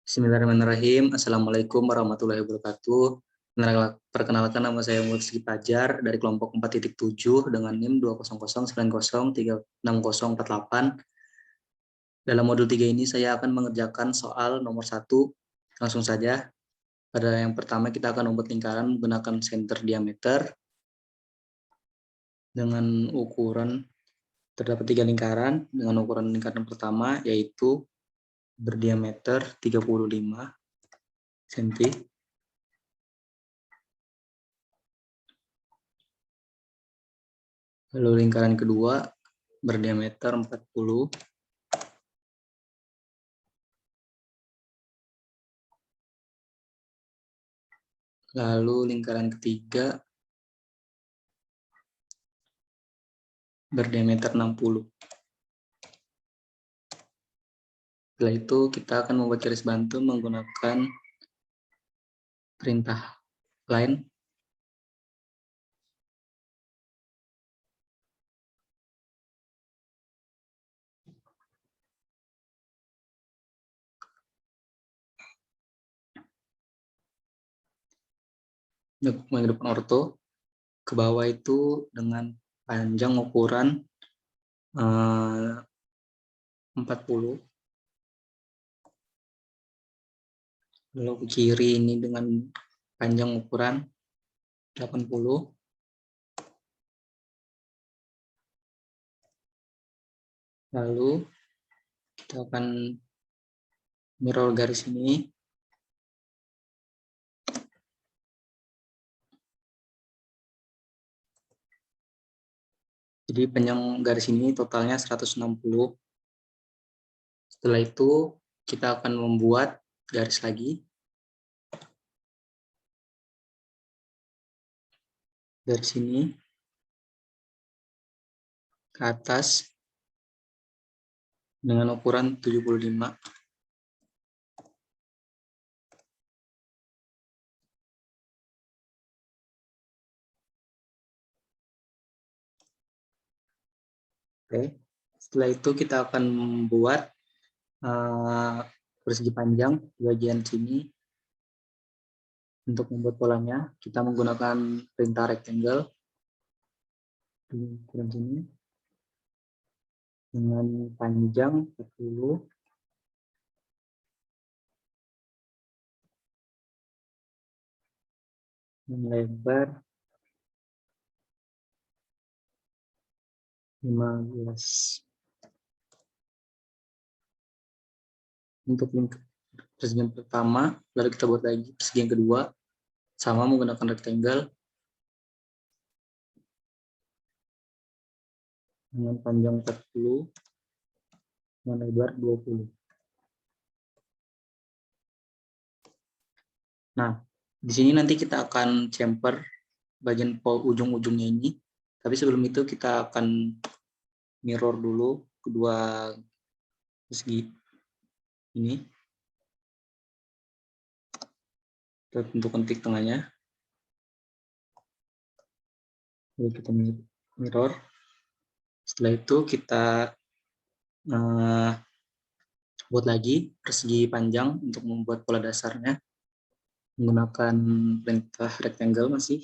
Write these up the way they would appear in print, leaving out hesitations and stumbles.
Bismillahirrahmanirrahim. Assalamualaikum warahmatullahi wabarakatuh. Perkenalkan, nama saya Mursi Pajar dari kelompok 4.7 dengan NIM 20090304648. Dalam modul 3 ini saya akan mengerjakan soal nomor 1. Langsung saja. Pada yang pertama kita akan membuat lingkaran menggunakan center diameter dengan ukuran terdapat 3 lingkaran dengan ukuran lingkaran pertama yaitu berdiameter 35 cm. Lalu lingkaran kedua berdiameter 40. Lalu lingkaran ketiga berdiameter 60. Setelah itu kita akan membuat garis bantu menggunakan perintah line. Menghidupkan orto, ke bawah itu dengan panjang ukuran 40. Lalu ke kiri ini dengan panjang ukuran 80. Lalu kita akan mirror garis ini. Jadi panjang garis ini totalnya 160. Setelah itu kita akan membuat garis lagi. Dari sini ke atas dengan ukuran 75. Oke. Setelah itu kita akan membuat persegi panjang di bagian sini. Untuk membuat polanya, kita menggunakan perintah rectangle di ukuran sini dengan panjang 40 dan lebar 15. Untuk persegi yang pertama, lalu kita buat lagi persegi yang kedua, sama menggunakan rectangle dengan panjang 40 dan lebar 20. Nah, di sini nanti kita akan chamfer bagian ujung-ujungnya ini. Tapi sebelum itu kita akan mirror dulu kedua persegi ini. Kita tentukan titik tengahnya. Lalu kita mirror. Setelah itu kita buat lagi persegi panjang untuk membuat pola dasarnya menggunakan perintah rectangle masih.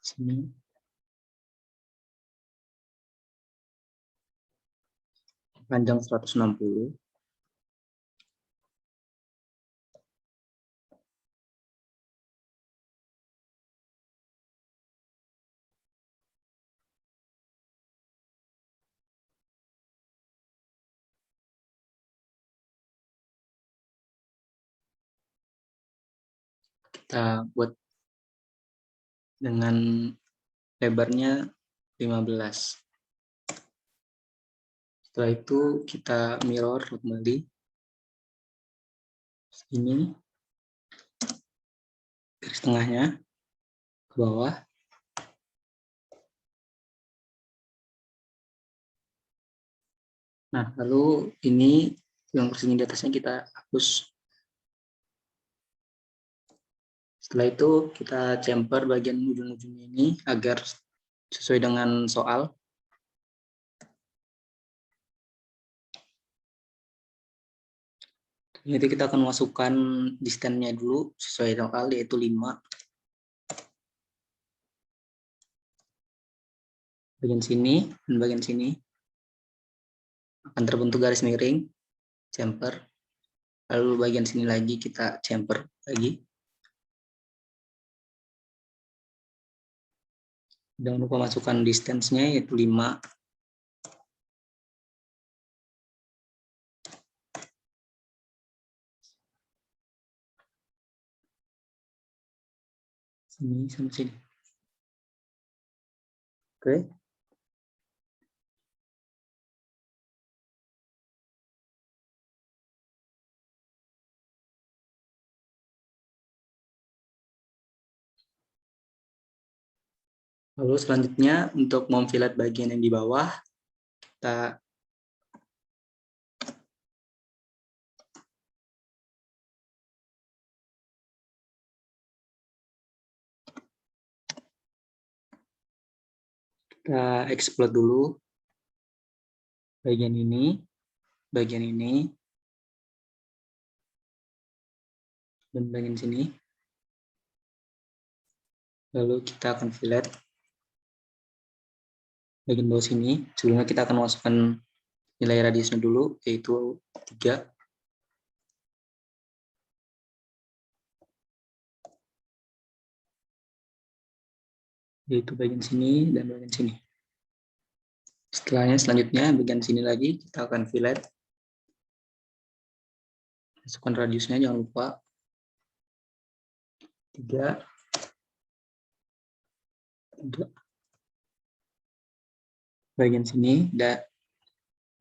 Sini. Panjang 160. Kita buat dengan lebarnya 15. Setelah itu kita mirror kembali. Ini garis tengahnya ke bawah. Nah, lalu ini yang persegi di atasnya kita hapus. Setelah itu kita chamfer bagian ujung-ujungnya ini agar sesuai dengan soal. Jadi kita akan masukkan distance-nya dulu sesuai soal, yaitu 5. Bagian sini dan bagian sini akan terbentuk garis miring, chamfer. Lalu bagian sini lagi kita chamfer lagi. Jangan lupa masukkan distance-nya yaitu 5. Sini sampai sini. Oke. Lalu selanjutnya untuk memfilet bagian yang di bawah, kita explode dulu bagian ini, dan bagian sini. Lalu kita akan fillet bagian bawah sini. Sebelumnya kita akan masukkan nilai radiusnya dulu, yaitu 3. Yaitu bagian sini dan bagian sini. Selanjutnya bagian sini lagi kita akan fillet. Masukkan radiusnya, jangan lupa 3. Bagian sini dan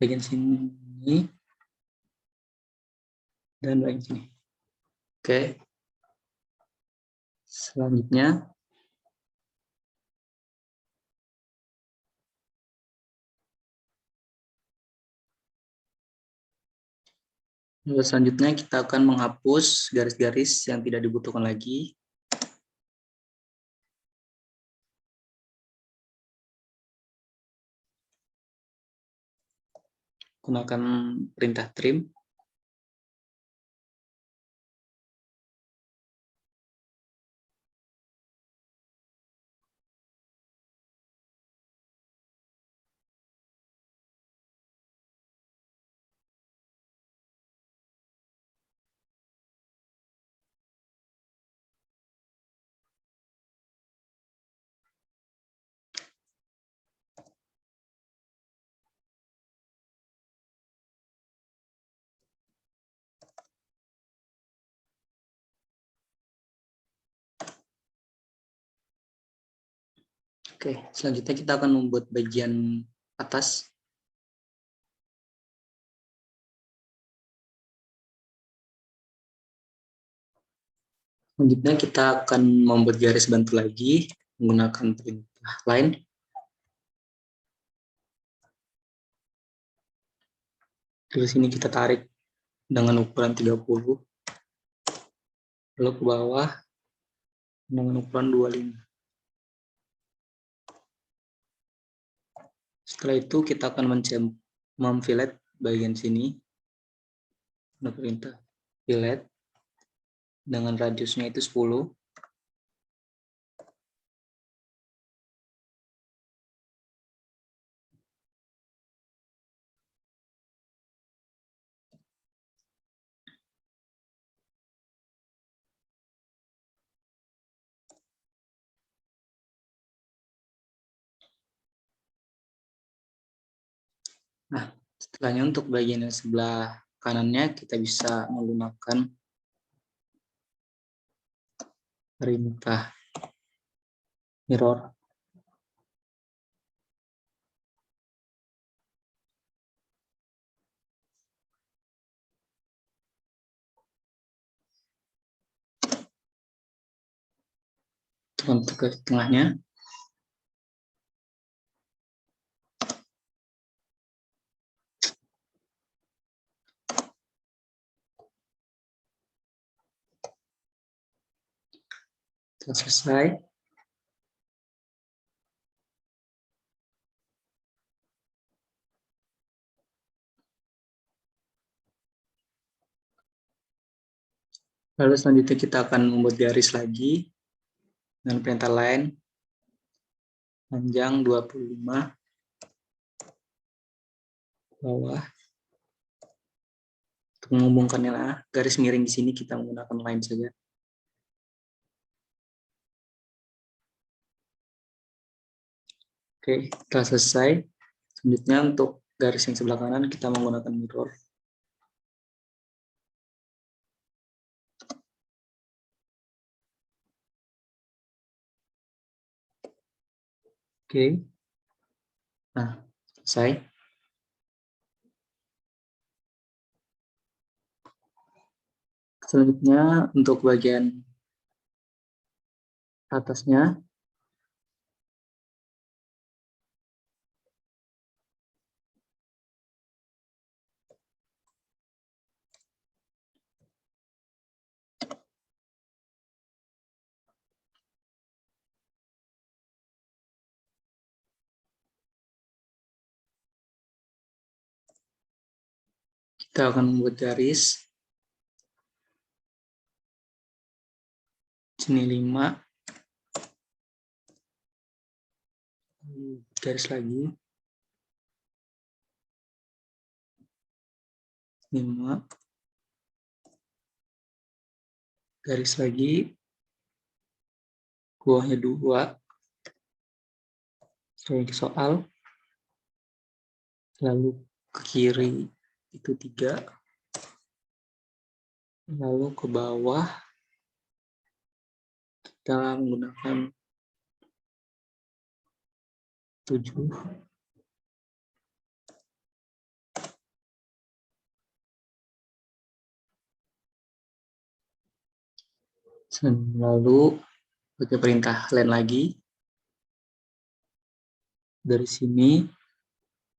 bagian sini dan bagian sini. Oke. Selanjutnya kita akan menghapus garis-garis yang tidak dibutuhkan lagi. Gunakan perintah trim. Oke, selanjutnya kita akan membuat bagian atas. Selanjutnya kita akan membuat garis bantu lagi menggunakan perintah line. Dari sini kita tarik dengan ukuran 30. Lalu ke bawah dengan ukuran 25. Setelah itu kita akan memfilet bagian sini. Dengan perintah fillet dengan radiusnya itu 10. Nah, setelahnya untuk bagian yang sebelah kanannya kita bisa menggunakan perintah mirror. Untuk ke tengahnya. Telah selesai. Lalu selanjutnya kita akan membuat garis lagi dengan perintah line panjang 25 bawah. Untuk menghubungkannya garis miring di sini kita menggunakan line saja. Oke, telah selesai. Selanjutnya untuk garis yang sebelah kanan kita menggunakan mirror. Oke. Nah, selesai. Selanjutnya untuk bagian atasnya kita akan membuat garis. Sini 5. Garis lagi. 5. Garis lagi. Bawahnya 2. Soal. Lalu ke kiri itu 3. Lalu ke bawah kita menggunakan 7. Lalu pakai perintah line lagi. Dari sini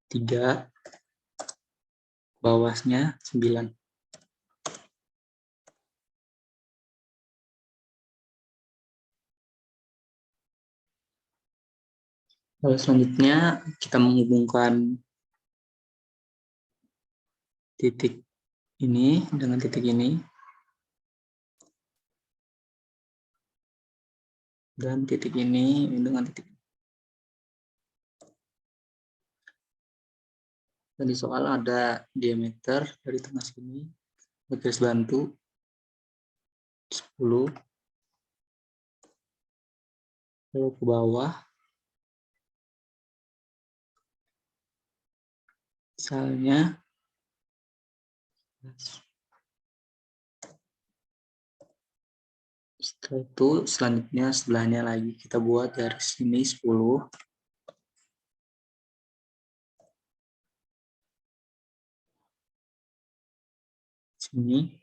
3. Bawahnya 9. Lalu selanjutnya kita menghubungkan titik ini dengan titik ini dan titik ini dengan titik ini. Dan di soal ada diameter dari tengah sini, garis bantu 10, lalu ke bawah misalnya setelah itu selanjutnya sebelahnya lagi kita buat garis ini 10. Sini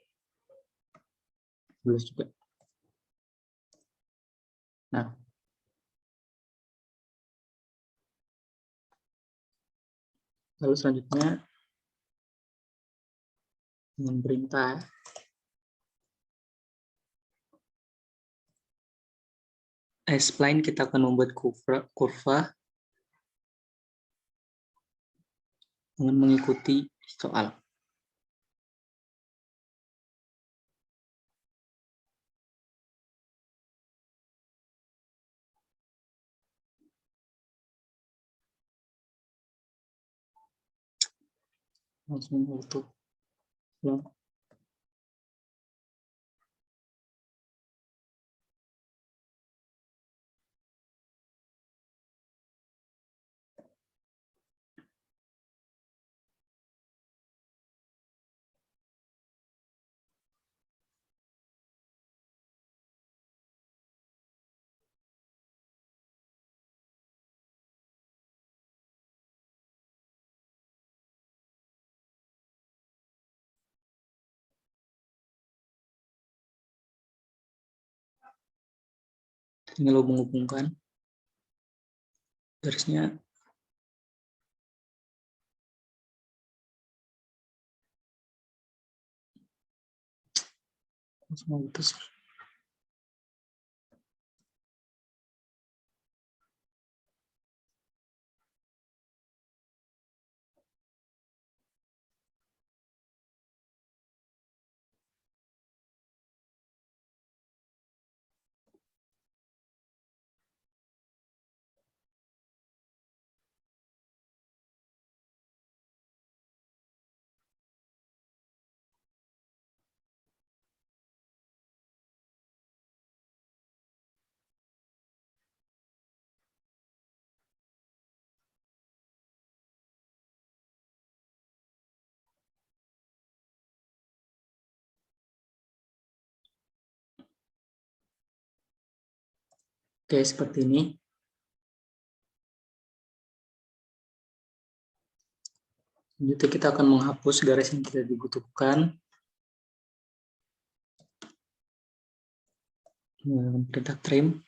11 juga. Nah, lalu selanjutnya dengan perintah spline kita akan membuat kurva dengan mengikuti soal. Langsung untuk ulang. Tinggal menghubungkan garisnya. Langsung putus. Oke, seperti ini. Selanjutnya kita akan menghapus garis yang tidak dibutuhkan. Menggunakan perintah trim.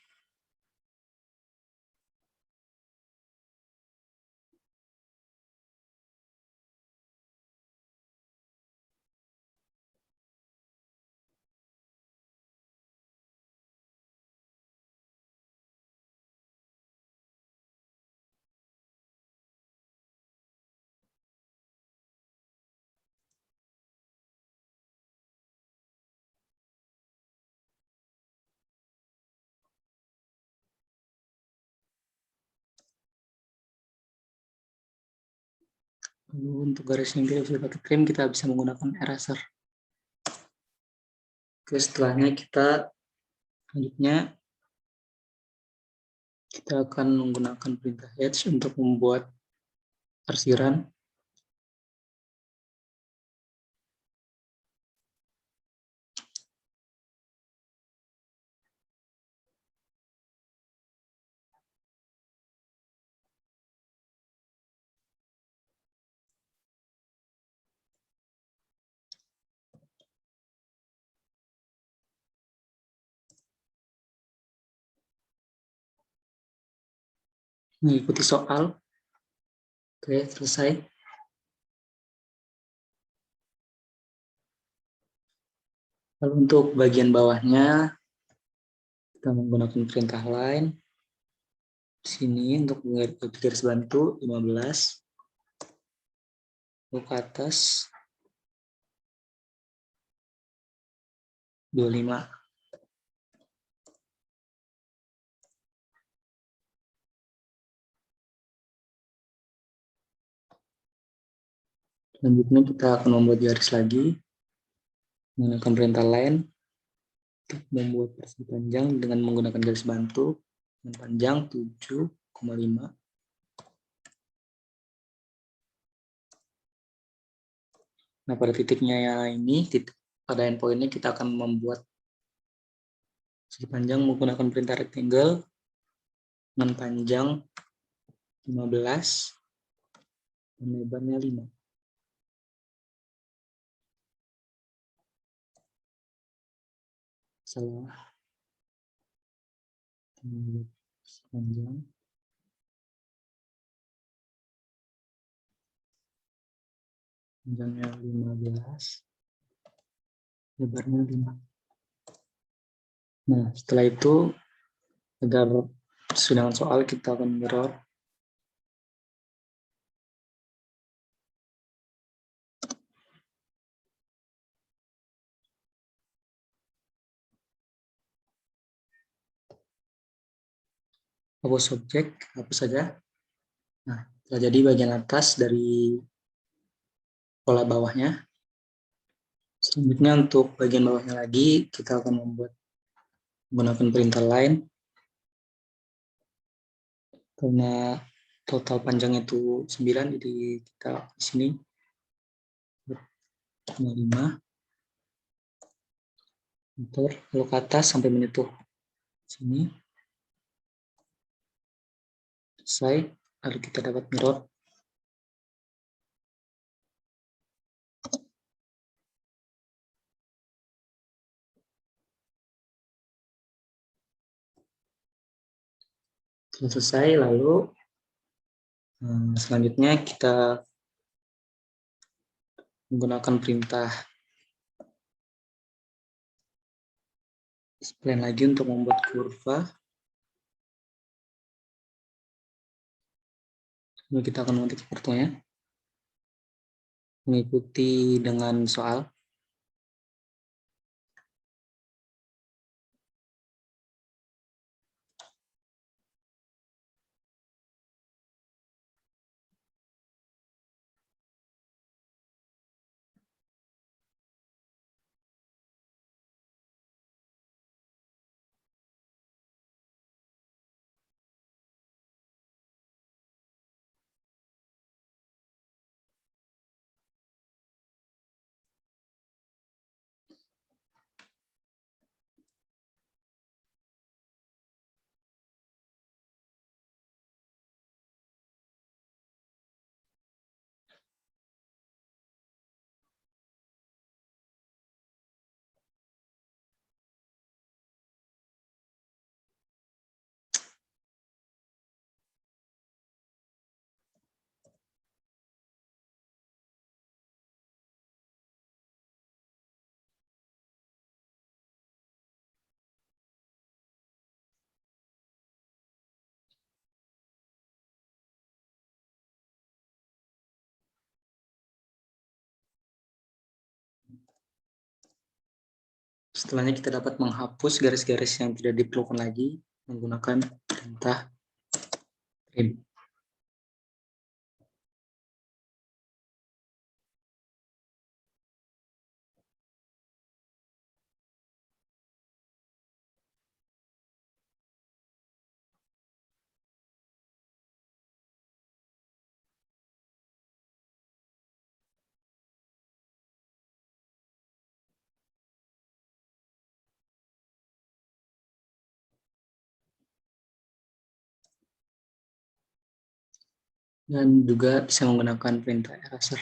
Lalu untuk garis yang tidak bisa pakai trim, kita bisa menggunakan eraser. Oke, setelahnya selanjutnya kita akan menggunakan perintah H untuk membuat arsiran. Mengikuti soal. Oke, selesai. Lalu untuk bagian bawahnya, kita menggunakan perintah line. Sini untuk garis bantu 15. Lalu ke atas 25. Selanjutnya kita akan membuat garis lagi. Menggunakan perintah line. Membuat persegi panjang dengan menggunakan garis bantu. Dengan panjang 7,5. Nah, pada titiknya ini, pada endpoint ini kita akan membuat persegi panjang menggunakan perintah rectangle dengan panjang 15 dan lebarnya 5. Salah. Panjang. Panjangnya 15. Lebarnya 5. Nah, setelah itu, agar sesuai dengan soal, kita akan mirror. Hapus subjek, hapus saja. Nah, telah jadi bagian atas dari pola bawahnya. Selanjutnya untuk bagian bawahnya lagi, kita akan menggunakan perintah line. Karena total panjang itu 9, jadi kita di sini 5. Enter, lalu ke atas sampai menyentuh sini. Selesai, lalu kita dapat mirror. Setelah selesai, lalu selanjutnya kita menggunakan perintah spline lagi untuk membuat kurva. Lalu kita akan mengetik kurvanya mengikuti dengan soal. Setelahnya kita dapat menghapus garis-garis yang tidak diperlukan lagi menggunakan perintah trim. Dan juga bisa menggunakan perintah eraser.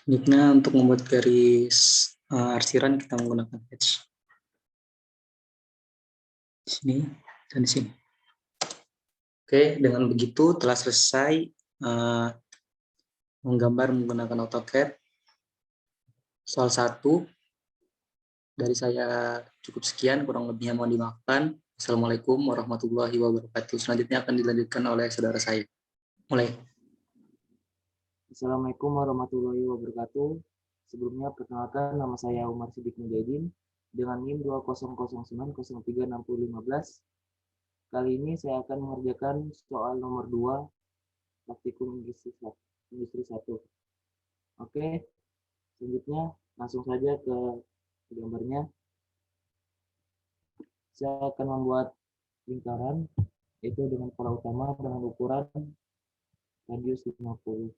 Selanjutnya untuk membuat garis arsiran kita menggunakan hatch. Di sini dan di sini. Oke, dengan begitu telah selesai menggambar menggunakan AutoCAD. Soal 1 dari saya cukup sekian, kurang lebihnya mohon dimaafkan. Assalamualaikum warahmatullahi wabarakatuh. Selanjutnya akan dilanjutkan oleh saudara saya. Mulai. Assalamualaikum warahmatullahi wabarakatuh. Sebelumnya perkenalkan, nama saya Umar Sidik Mujahidin dengan NIM 2009036015. Kali ini saya akan mengerjakan soal nomor 2 praktikum industri 1. Oke, selanjutnya langsung saja ke gambarnya. Saya akan membuat lingkaran yaitu dengan pola utama dengan ukuran radius 50.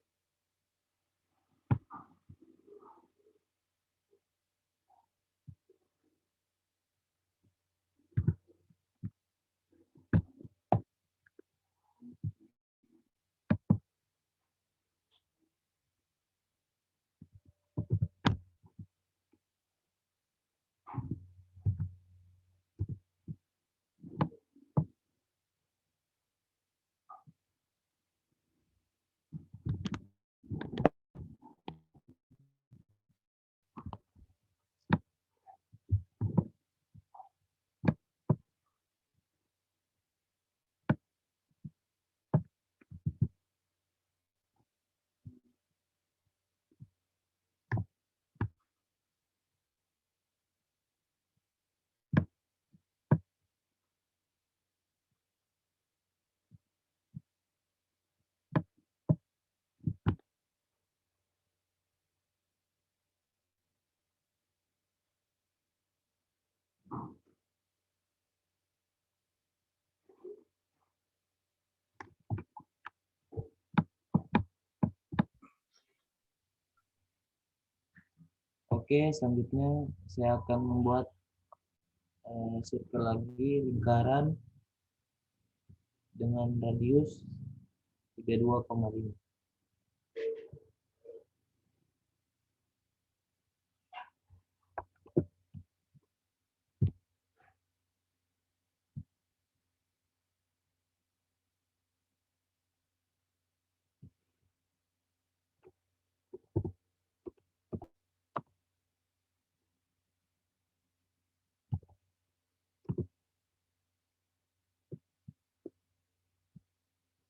Oke, selanjutnya saya akan membuat circle lagi, lingkaran dengan radius 32,5.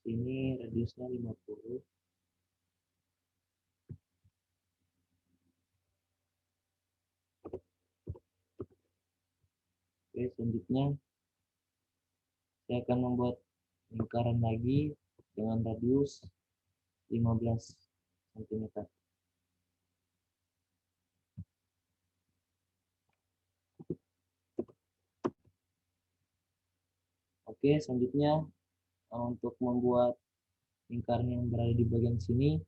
Ini radiusnya 50. Oke, selanjutnya saya akan membuat lingkaran lagi dengan radius 15 cm. Oke, selanjutnya untuk membuat lingkaran yang berada di bagian sini,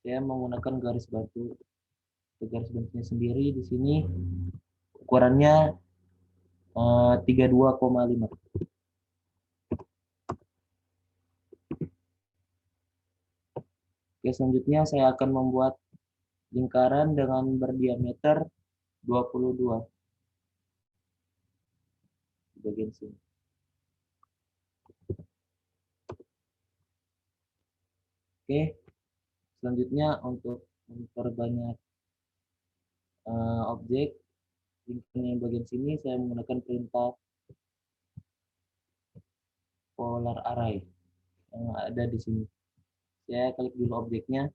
saya menggunakan garis batu. Garis batunya sendiri di sini ukurannya 32,5. Oke, selanjutnya saya akan membuat lingkaran dengan berdiameter 22 di bagian sini. Oke, Selanjutnya untuk memperbanyak objek lingkaran yang bagian sini, saya menggunakan perintah polar array yang ada di sini. Saya klik dulu objeknya.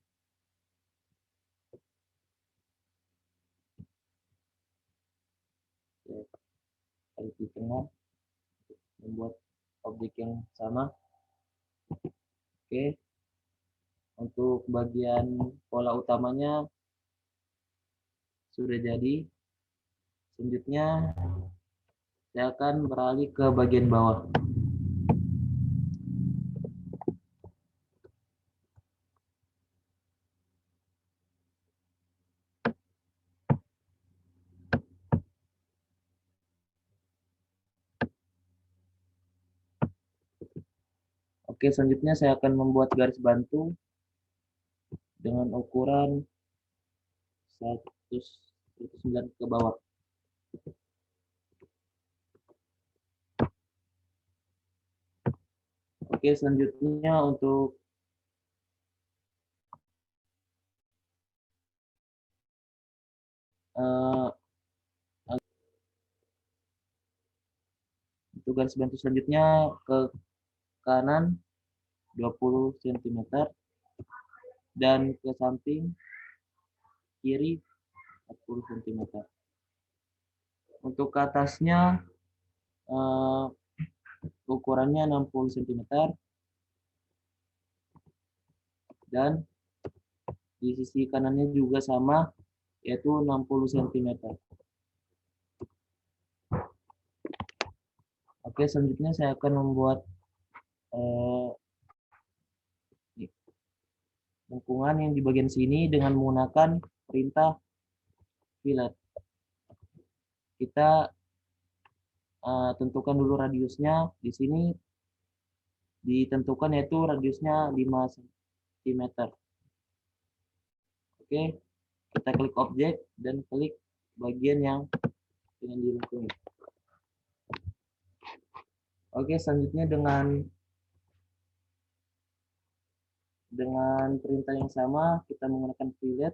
Saya klik di tengah, membuat objek yang sama. Oke, untuk bagian pola utamanya sudah jadi. Selanjutnya saya akan beralih ke bagian bawah. Oke, selanjutnya saya akan membuat garis bantu dengan ukuran 109 ke bawah. Oke, selanjutnya untuk garis bantu selanjutnya ke kanan 20 cm dan ke samping kiri 40 cm. Untuk ke atasnya ukurannya 60 cm dan di sisi kanannya juga sama, yaitu 60 cm. Oke, selanjutnya saya akan membuat lengkungan yang di bagian sini dengan menggunakan perintah fillet. Kita tentukan dulu radiusnya. Di sini ditentukan yaitu radiusnya 5 cm. Oke, kita klik objek dan klik bagian yang ingin dilengkungi. Oke, selanjutnya dengan perintah yang sama, kita menggunakan fillet.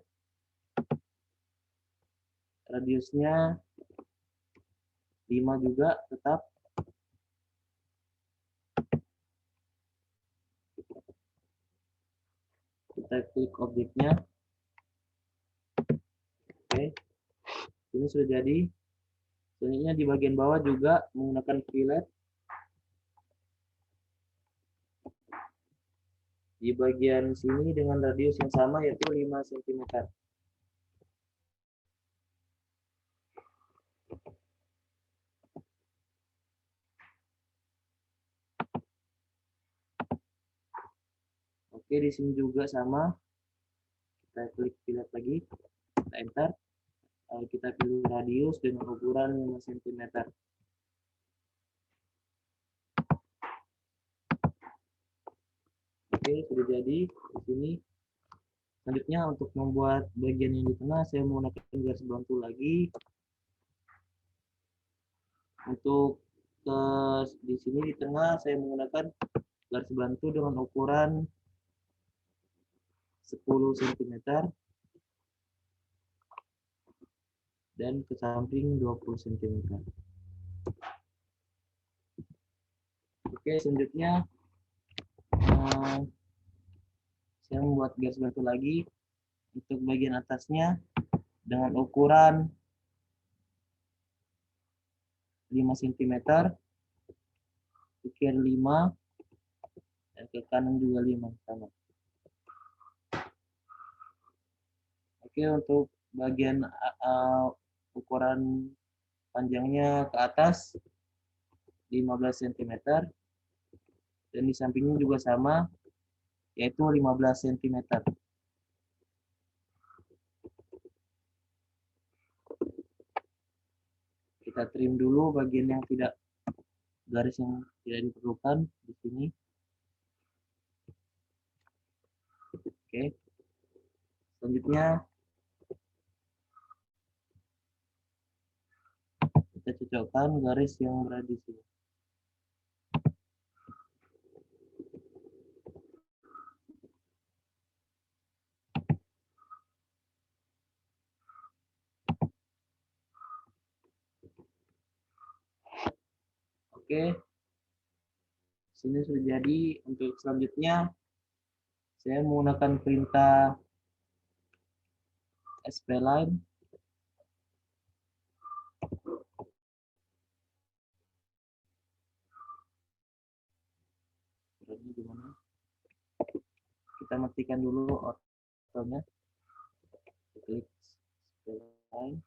Radiusnya 5 juga tetap. Kita klik objeknya. Oke, ini sudah jadi. Selanjutnya di bagian bawah juga menggunakan fillet. Di bagian sini dengan radius yang sama yaitu 5 cm. Oke, di sini juga sama. Kita klik fillet lagi, kita enter. Lalu kita pilih radius dengan ukuran 5 cm. Oke, sudah jadi di sini. Selanjutnya untuk membuat bagian yang di tengah, saya menggunakan garis bantu lagi. Untuk di sini di tengah, saya menggunakan garis bantu dengan ukuran 10 cm dan ke samping 20 cm. Oke, selanjutnya saya membuat garis bantu lagi untuk bagian atasnya dengan ukuran 5 cm, ke kiri 5 dan ke kanan juga 5 sama. Oke, untuk bagian ukuran panjangnya ke atas 15 cm dan di sampingnya juga sama, yaitu 15 cm. Kita trim dulu bagian yang garis yang tidak diperlukan di sini. Oke. Selanjutnya kita cocokkan garis yang berada di sini. Oke, sini sudah jadi. Untuk selanjutnya saya menggunakan perintah sp-line. Gimana? Kita matikan dulu ortonya. Klik sp-line.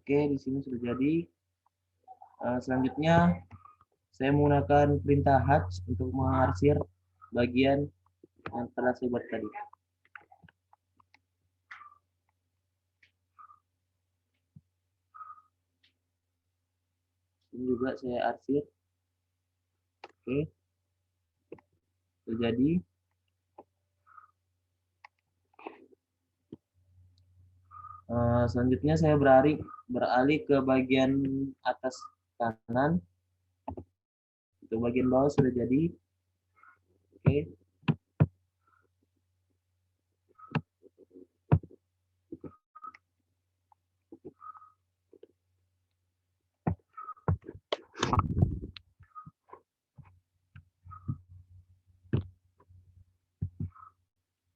Oke, di sini sudah jadi. Selanjutnya saya menggunakan perintah hatch untuk mengarsir bagian yang telah saya buat tadi. Ini juga saya arsir. Oke, terjadi. Selanjutnya saya beralih ke bagian atas kanan. Untuk bagian bawah sudah jadi. Oke.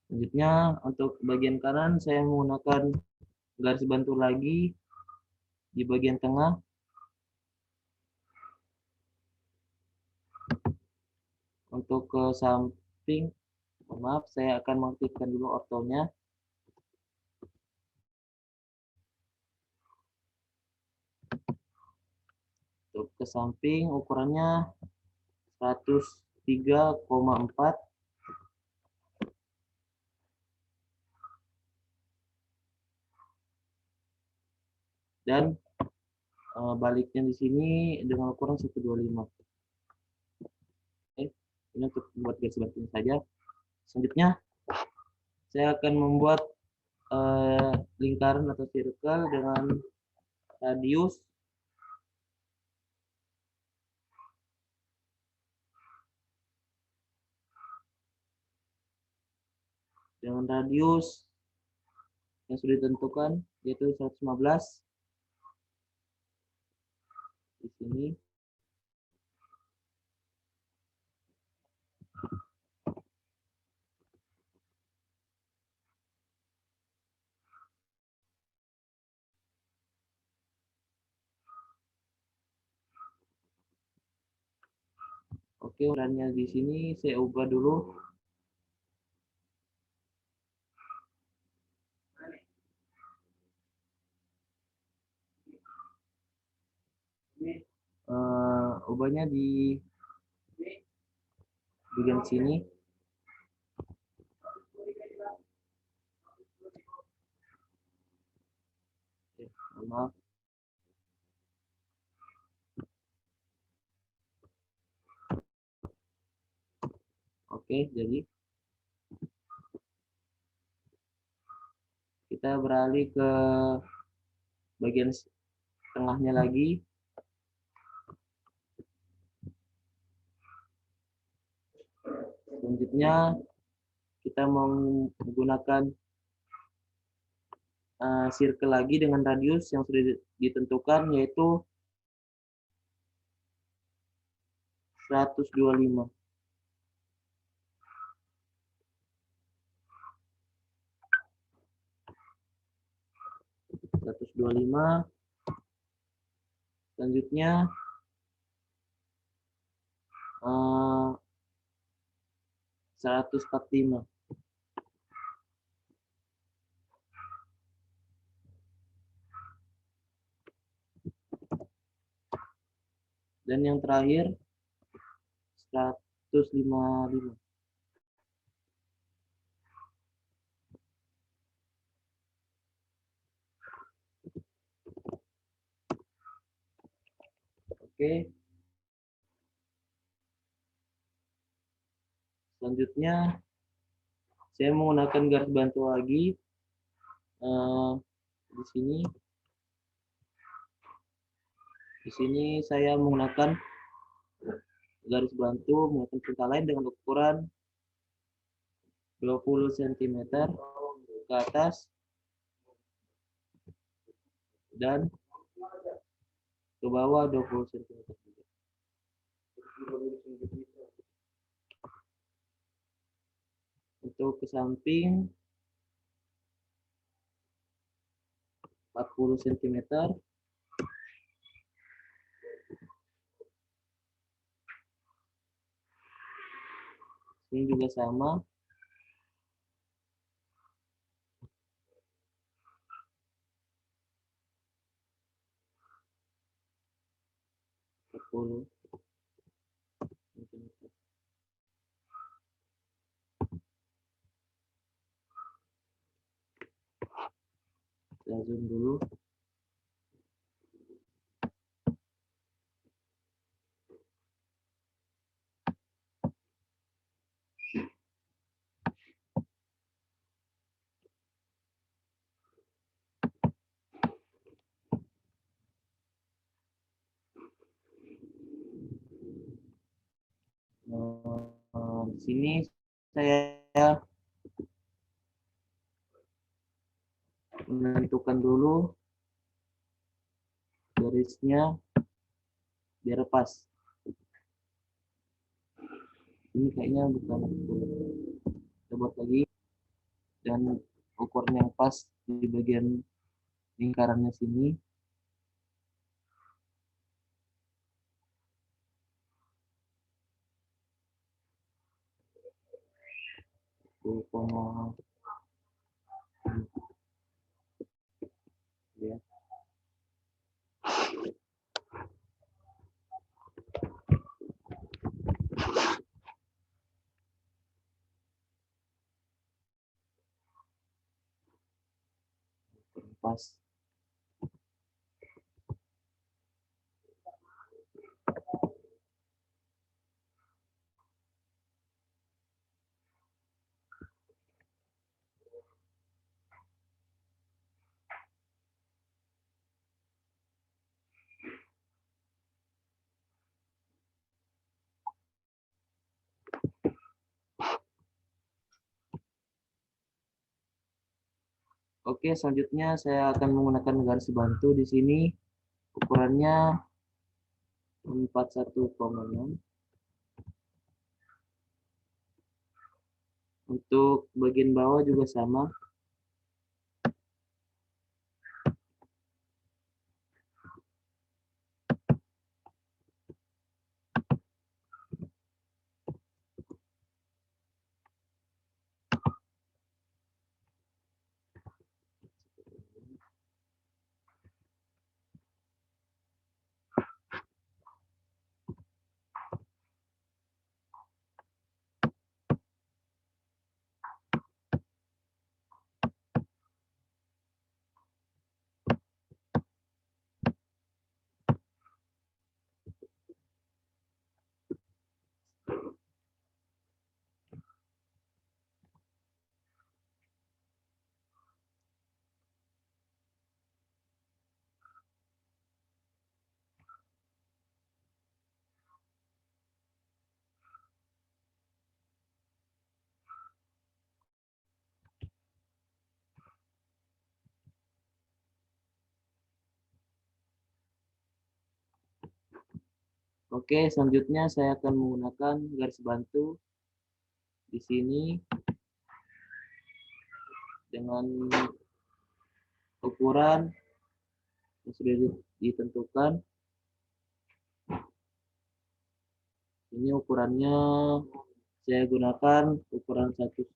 Selanjutnya untuk bagian kanan saya menggunakan garis bantu lagi di bagian tengah. Untuk ke samping, maaf, saya akan mengaktifkan dulu ortonya. Untuk ke samping ukurannya 103,4. Dan baliknya di sini dengan ukuran 125. Oke, ini untuk membuat garis bantunya saja. Selanjutnya saya akan membuat lingkaran atau circle dengan radius yang sudah ditentukan, yaitu 115 di sini. Oke, ukurannya di sini saya ubah dulu. Ubahnya di bagian sini. Oke, maaf. Oke, jadi kita beralih ke bagian tengahnya lagi. Selanjutnya kita menggunakan circle lagi dengan radius yang sudah ditentukan, yaitu 125. Selanjutnya 145. Dan yang terakhir 155. Oke. Selanjutnya saya menggunakan garis bantu lagi. Di sini saya menggunakan garis bantu menggunakan tinta lain dengan ukuran 20 cm ke atas dan ke bawah 20 cm juga. Untuk ke samping 40 cm. Ini juga sama. Kita zoom dulu. Di sini saya menentukan dulu garisnya biar pas. Ini kayaknya bukan, kita buat lagi dan ukuran yang pas di bagian lingkarannya sini. Ya. Pas. Oke, selanjutnya saya akan menggunakan garis bantu di sini. Ukurannya 41,6. Untuk bagian bawah juga sama. Oke, selanjutnya saya akan menggunakan garis bantu di sini dengan ukuran yang sudah ditentukan. Ini ukurannya saya gunakan ukuran 170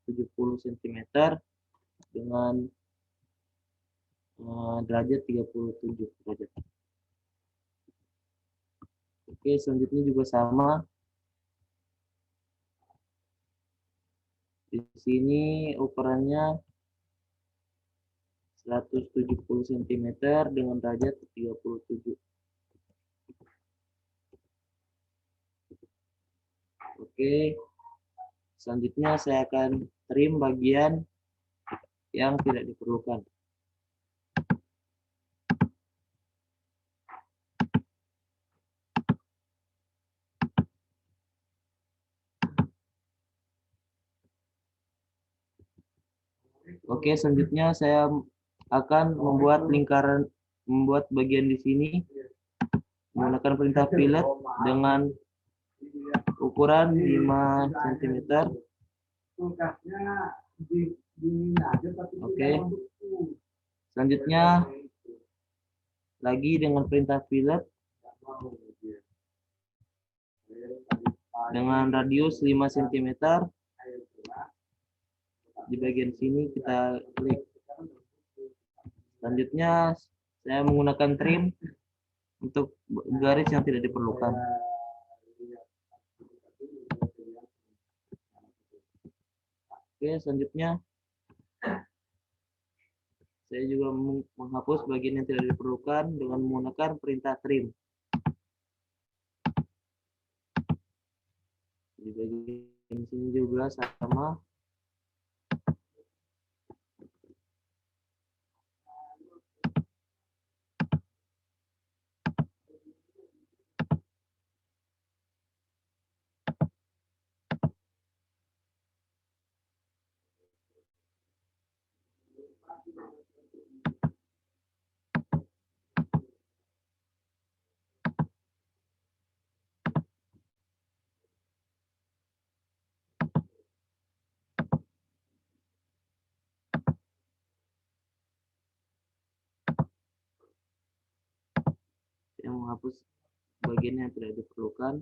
cm dengan derajat 37 derajat. Oke, selanjutnya juga sama. Di sini ukurannya 170 cm dengan derajat 37. Oke, selanjutnya saya akan trim bagian yang tidak diperlukan. Oke, selanjutnya saya akan membuat bagian di sini menggunakan perintah fillet dengan ukuran 5 cm. Oke. Selanjutnya lagi dengan perintah fillet dengan radius 5 cm. Di bagian sini kita klik. Selanjutnya saya menggunakan trim untuk garis yang tidak diperlukan. Oke, selanjutnya saya juga menghapus bagian yang tidak diperlukan dengan menggunakan perintah trim. Di bagian sini juga sama. Yang menghapus bagian yang tidak diperlukan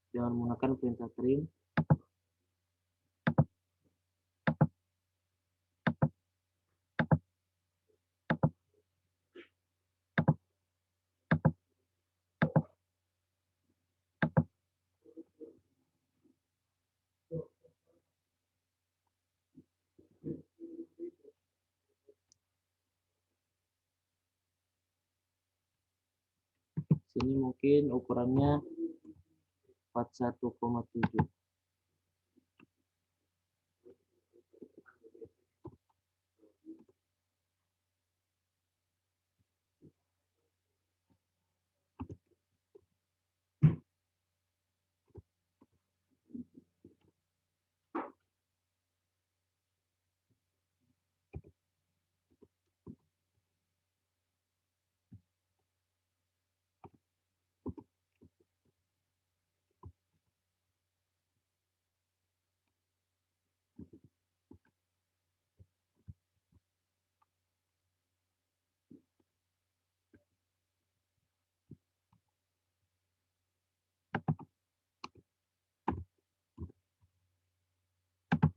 dengan menggunakan perintah trim. Sini mungkin ukurannya 41,7.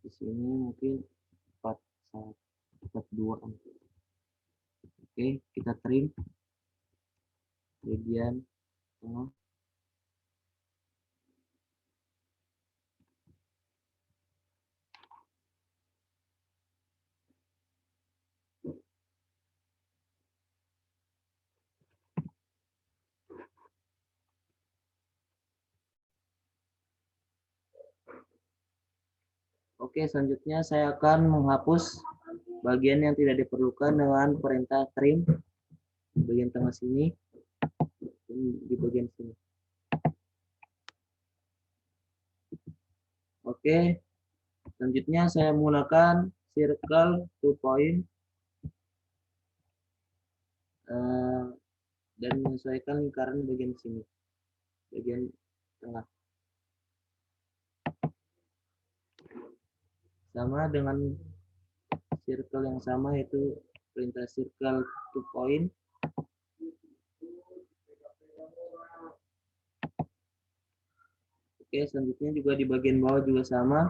Di sini mungkin 42. Oke, kita trim bagian tengah. Oke, selanjutnya saya akan menghapus bagian yang tidak diperlukan dengan perintah trim di bagian tengah sini, di bagian sini. Oke, selanjutnya saya menggunakan circle to point dan menyesuaikan lingkaran bagian sini, bagian tengah. Sama dengan circle yang sama, yaitu perintah circle to point. Oke, selanjutnya juga di bagian bawah juga sama.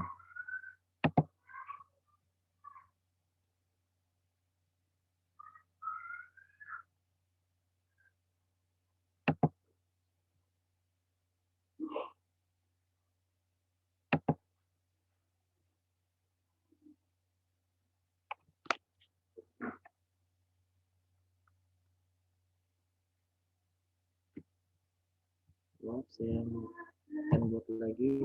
Maaf, saya akan buat lagi.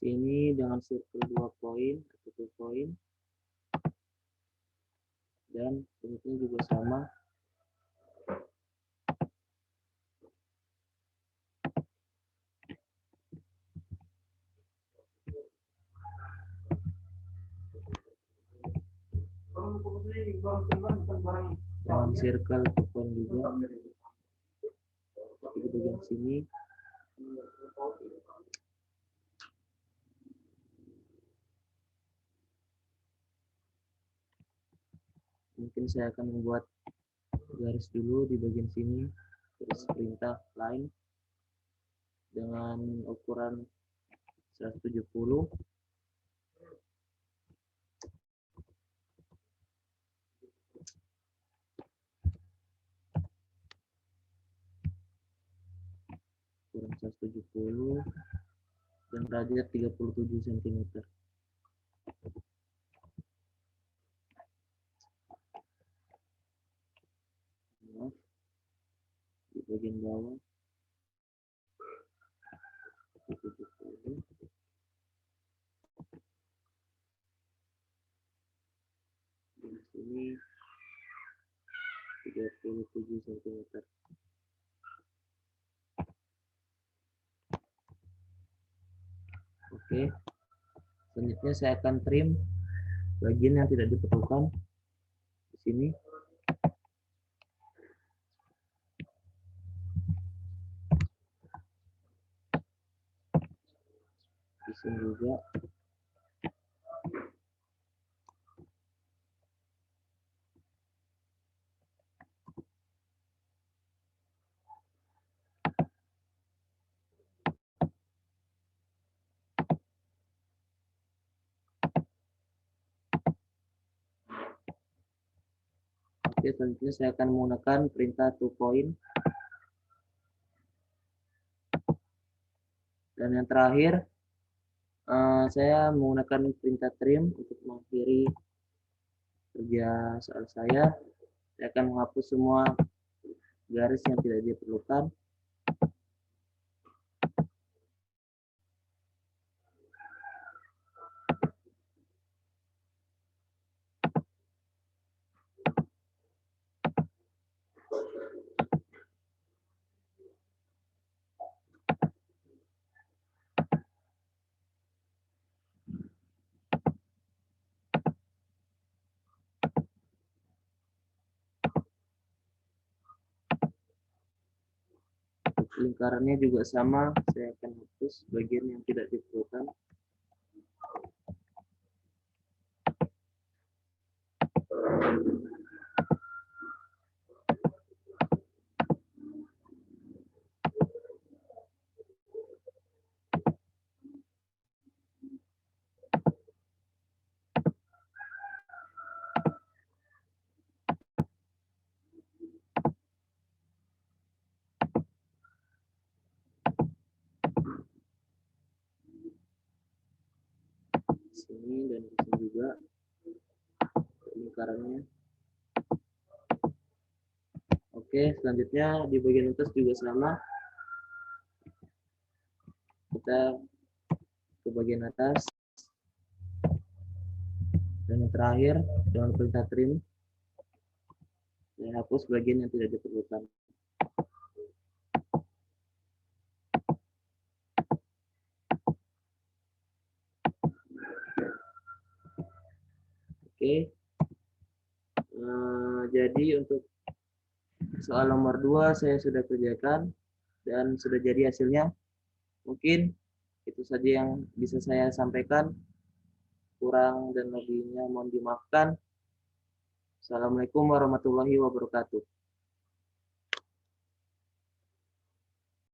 Sini dengan circle 2 poin atau 2 poin, dan bentuknya juga sama. Dengan circle 2 poin juga di bagian sini. Mungkin saya akan membuat garis dulu di bagian sini, garis perintah line dengan ukuran 170. Ukuran 170 dan radius 37 cm. Di bagian bawah 70, di sini 37 cm. Oke, selanjutnya saya akan trim bagian yang tidak diperlukan di sini. Di sini juga. Oke, selanjutnya saya akan menggunakan perintah 2 point. Dan yang terakhir, saya menggunakan perintah trim untuk mengakhiri kerja soal saya. Saya akan menghapus semua garis yang tidak diperlukan. Lingkarannya juga sama, saya akan hapus bagian yang tidak diperlukan. Sini dan di sini juga lingkarannya. Oke, selanjutnya di bagian atas juga sama. Kita ke bagian atas. Dan yang terakhir, dengan perintah trim, saya hapus bagian yang tidak diperlukan. Oke, jadi untuk soal nomor 2 saya sudah kerjakan dan sudah jadi hasilnya. Mungkin itu saja yang bisa saya sampaikan. Kurang dan lebihnya mohon dimaafkan. Assalamualaikum warahmatullahi wabarakatuh.